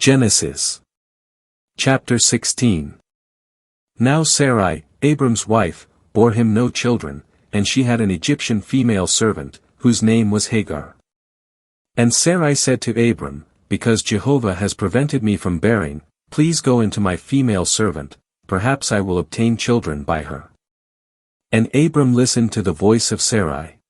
Genesis. Chapter 16. Now Sarai, Abram's wife, bore him no children, and she had an Egyptian female servant, whose name was Hagar. And Sarai said to Abram, Because Jehovah has prevented me from bearing, please go into my female servant, perhaps I will obtain children by her. And Abram listened to the voice of Sarai.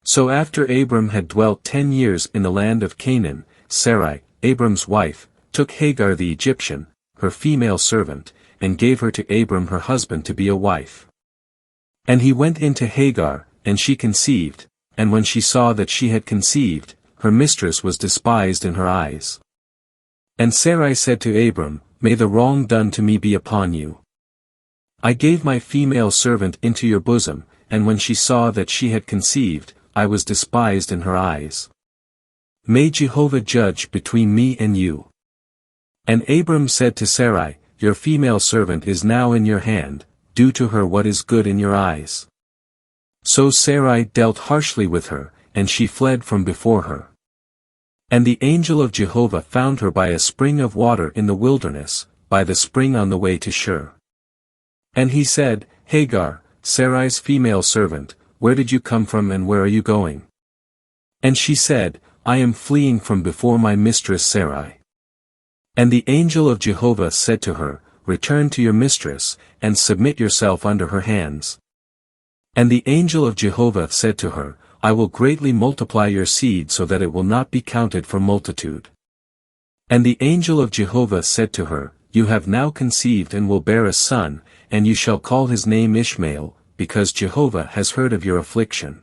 So after Abram had dwelt 10 years in the land of Canaan, Sarai, Abram's wife, took Hagar the Egyptian, her female servant, and gave her to Abram her husband to be a wife. And he went into Hagar, and she conceived, and when she saw that she had conceived, her mistress was despised in her eyes. And Sarai said to Abram, May the wrong done to me be upon you. I gave my female servant into your bosom, and when she saw that she had conceived, I was despised in her eyes. May Jehovah judge between me and you. And Abram said to Sarai, Your female servant is now in your hand, do to her what is good in your eyes. So Sarai dealt harshly with her, and she fled from before her. And the angel of Jehovah found her by a spring of water in the wilderness, by the spring on the way to Shur. And he said, Hagar, Sarai's female servant, where did you come from and where are you going? And she said, I am fleeing from before my mistress Sarai. And the angel of Jehovah said to her, Return to your mistress, and submit yourself under her hands. And the angel of Jehovah said to her, I will greatly multiply your seed so that it will not be counted for multitude. And the angel of Jehovah said to her, You have now conceived and will bear a son, and you shall call his name Ishmael, because Jehovah has heard of your affliction.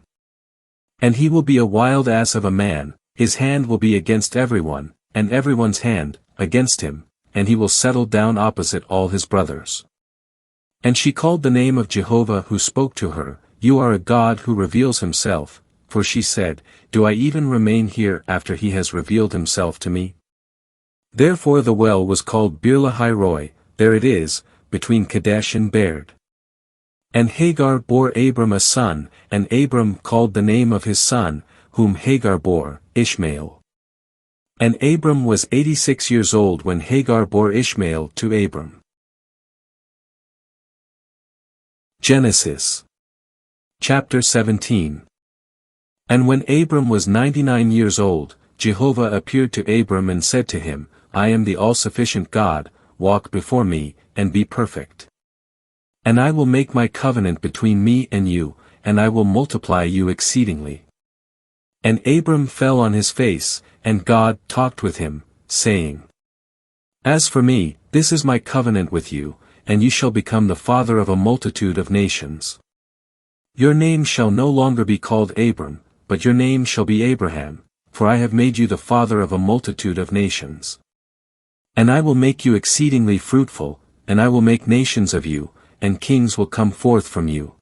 And he will be a wild ass of a man, his hand will be against everyone, and everyone's hand, against him, and he will settle down opposite all his brothers. And she called the name of Jehovah who spoke to her, You are a God who reveals himself, for she said, Do I even remain here after he has revealed himself to me? Therefore the well was called Beer-lahai-roi, there it is, between Kadesh and Bered. And Hagar bore Abram a son, and Abram called the name of his son, whom Hagar bore, Ishmael. And Abram was 86 years old when Hagar bore Ishmael to Abram. Genesis. Chapter 17. And when Abram was 99 years old, Jehovah appeared to Abram and said to him, I am the all-sufficient God, walk before me, and be perfect. And I will make my covenant between me and you, and I will multiply you exceedingly. And Abram fell on his face, and God talked with him, saying, As for me, this is my covenant with you, and you shall become the father of a multitude of nations. Your name shall no longer be called Abram, but your name shall be Abraham, for I have made you the father of a multitude of nations. And I will make you exceedingly fruitful, and I will make nations of you, and kings will come forth from you.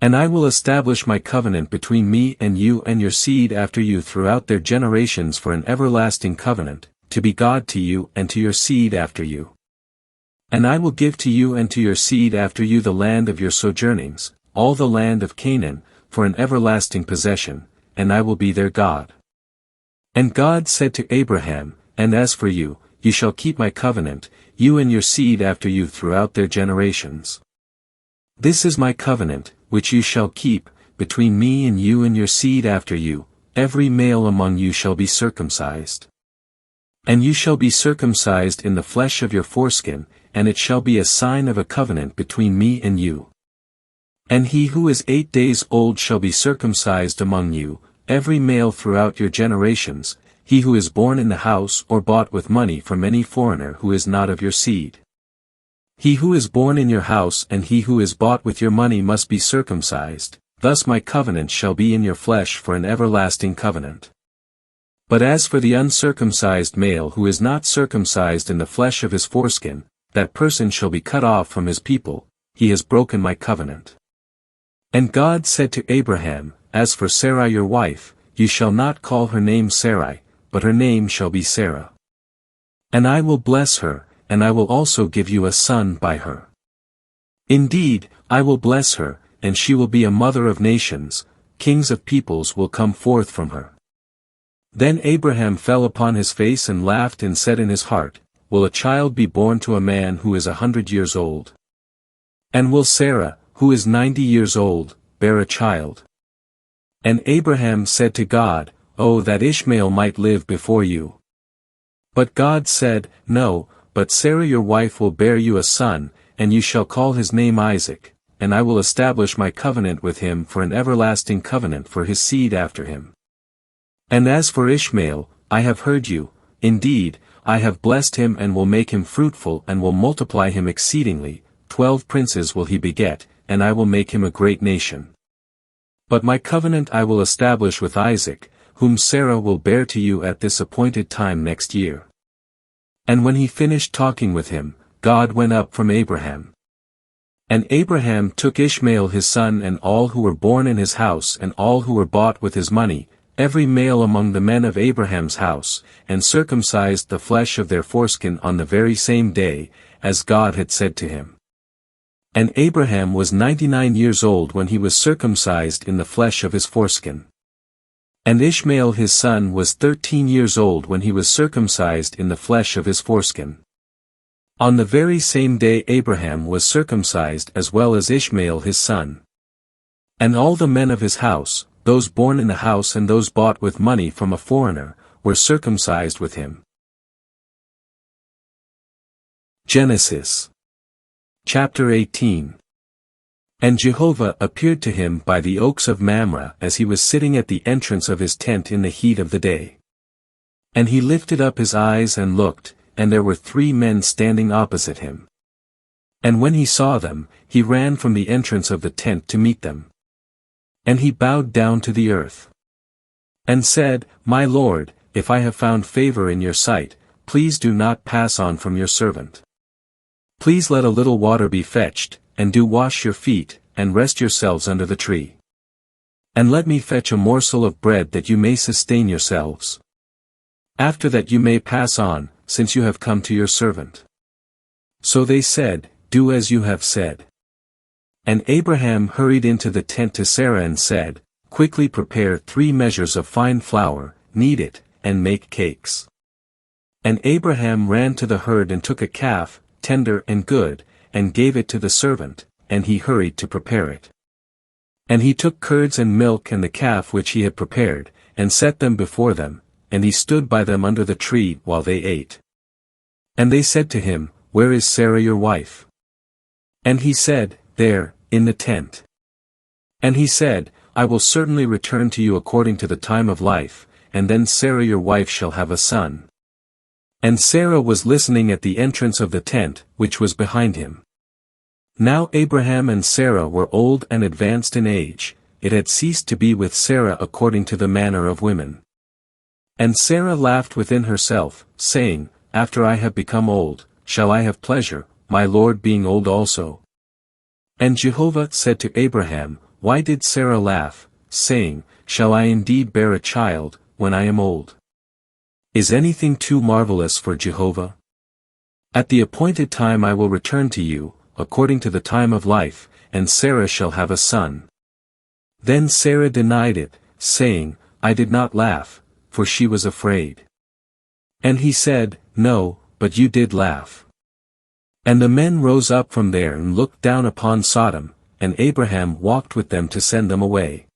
And I will establish my covenant between me and you and your seed after you throughout their generations for an everlasting covenant, to be God to you and to your seed after you. And I will give to you and to your seed after you the land of your sojournings, all the land of Canaan, for an everlasting possession, and I will be their God. And God said to Abraham, And as for you, you shall keep my covenant, you and your seed after you throughout their generations. This is my covenant, which you shall keep, between me and you and your seed after you, every male among you shall be circumcised. And you shall be circumcised in the flesh of your foreskin, and it shall be a sign of a covenant between me and you. And he who is 8 days old shall be circumcised among you, every male throughout your generations, he who is born in the house or bought with money from any foreigner who is not of your seed. He who is born in your house and he who is bought with your money must be circumcised, thus my covenant shall be in your flesh for an everlasting covenant. But as for the uncircumcised male who is not circumcised in the flesh of his foreskin, that person shall be cut off from his people, he has broken my covenant. And God said to Abraham, As for Sarai your wife, you shall not call her name Sarai, but her name shall be Sarah. And I will bless her, and I will also give you a son by her. Indeed, I will bless her, and she will be a mother of nations, kings of peoples will come forth from her. Then Abraham fell upon his face and laughed and said in his heart, Will a child be born to a man who is 100 years old? And will Sarah, who is 90 years old, bear a child? And Abraham said to God, Oh, that Ishmael might live before you. But God said, No, but Sarah your wife will bear you a son, and you shall call his name Isaac, and I will establish my covenant with him for an everlasting covenant for his seed after him. And as for Ishmael, I have heard you, indeed, I have blessed him and will make him fruitful and will multiply him exceedingly, 12 princes will he beget, and I will make him a great nation. But my covenant I will establish with Isaac, whom Sarah will bear to you at this appointed time next year. And when he finished talking with him, God went up from Abraham. And Abraham took Ishmael his son and all who were born in his house and all who were bought with his money, every male among the men of Abraham's house, and circumcised the flesh of their foreskin on the very same day, as God had said to him. And Abraham was 99 years old when he was circumcised in the flesh of his foreskin. And Ishmael his son was 13 years old when he was circumcised in the flesh of his foreskin. On the very same day Abraham was circumcised as well as Ishmael his son. And all the men of his house, those born in the house and those bought with money from a foreigner, were circumcised with him. Genesis chapter 18. And Jehovah appeared to him by the oaks of Mamre as he was sitting at the entrance of his tent in the heat of the day. And he lifted up his eyes and looked, and there were 3 men standing opposite him. And when he saw them, he ran from the entrance of the tent to meet them. And he bowed down to the earth. And said, My Lord, if I have found favor in your sight, please do not pass on from your servant. Please let a little water be fetched, and do wash your feet, and rest yourselves under the tree. And let me fetch a morsel of bread that you may sustain yourselves. After that you may pass on, since you have come to your servant. So they said, Do as you have said. And Abraham hurried into the tent to Sarah and said, Quickly prepare 3 measures of fine flour, knead it, and make cakes. And Abraham ran to the herd and took a calf, tender and good, and gave it to the servant, and he hurried to prepare it. And he took curds and milk and the calf which he had prepared, and set them before them, and he stood by them under the tree while they ate. And they said to him, Where is Sarah your wife? And he said, There, in the tent. And he said, I will certainly return to you according to the time of life, and then Sarah your wife shall have a son. And Sarah was listening at the entrance of the tent, which was behind him. Now Abraham and Sarah were old and advanced in age, it had ceased to be with Sarah according to the manner of women. And Sarah laughed within herself, saying, After I have become old, shall I have pleasure, my Lord being old also? And Jehovah said to Abraham, Why did Sarah laugh, saying, Shall I indeed bear a child, when I am old? Is anything too marvelous for Jehovah? At the appointed time I will return to you, according to the time of life, and Sarah shall have a son. Then Sarah denied it, saying, I did not laugh, for she was afraid. And he said, No, but you did laugh. And the men rose up from there and looked down upon Sodom, and Abraham walked with them to send them away.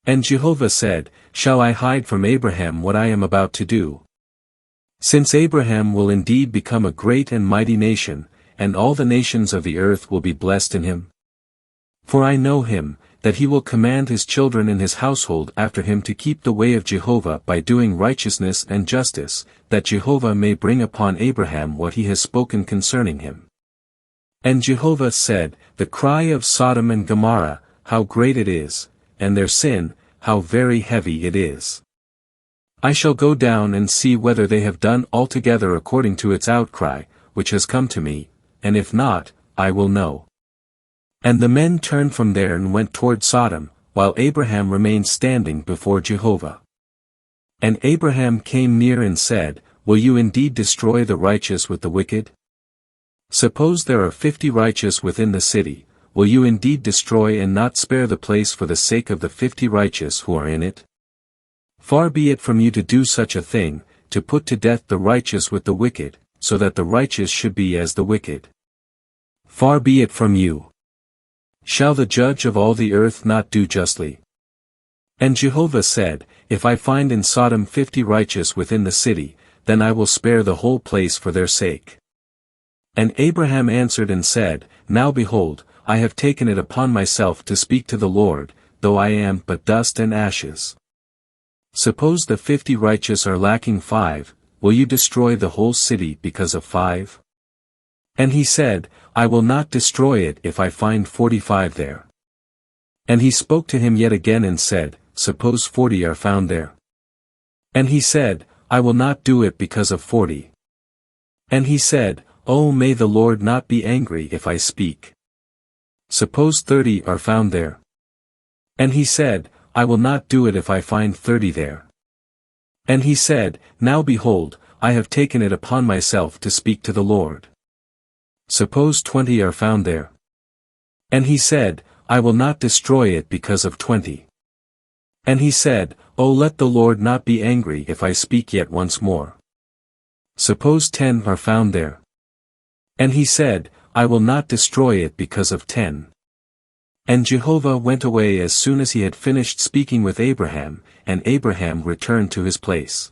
And Jehovah said, Shall I hide from Abraham what I am about to do? Since Abraham will indeed become a great and mighty nation, and all the nations of the earth will be blessed in him. For I know him, that he will command his children in his household after him to keep the way of Jehovah by doing righteousness and justice, that Jehovah may bring upon Abraham what he has spoken concerning him. And Jehovah said, The cry of Sodom and Gomorrah, how great it is, and their sin, how very heavy it is. I shall go down and see whether they have done altogether according to its outcry, which has come to me, and if not, I will know. And the men turned from there and went toward Sodom, while Abraham remained standing before Jehovah. And Abraham came near and said, Will you indeed destroy the righteous with the wicked? Suppose there are 50 righteous within the city, will you indeed destroy and not spare the place for the sake of the 50 righteous who are in it? Far be it from you to do such a thing, to put to death the righteous with the wicked, so that the righteous should be as the wicked. Far be it from you. Shall the judge of all the earth not do justly? And Jehovah said, If I find in Sodom 50 righteous within the city, then I will spare the whole place for their sake. And Abraham answered and said, Now behold, I have taken it upon myself to speak to the Lord, though I am but dust and ashes. Suppose the 50 righteous are lacking 5, will you destroy the whole city because of 5? And he said, I will not destroy it if I find 45 there. And he spoke to him yet again and said, Suppose 40 are found there. And he said, I will not do it because of 40. And he said, Oh, may the Lord not be angry if I speak. Suppose 30 are found there. And he said, I will not do it if I find 30 there. And he said, Now behold, I have taken it upon myself to speak to the Lord. Suppose 20 are found there. And he said, I will not destroy it because of 20. And he said, Oh, let the Lord not be angry if I speak yet once more. Suppose 10 are found there. And he said, I will not destroy it because of 10. And Jehovah went away as soon as he had finished speaking with Abraham, and Abraham returned to his place.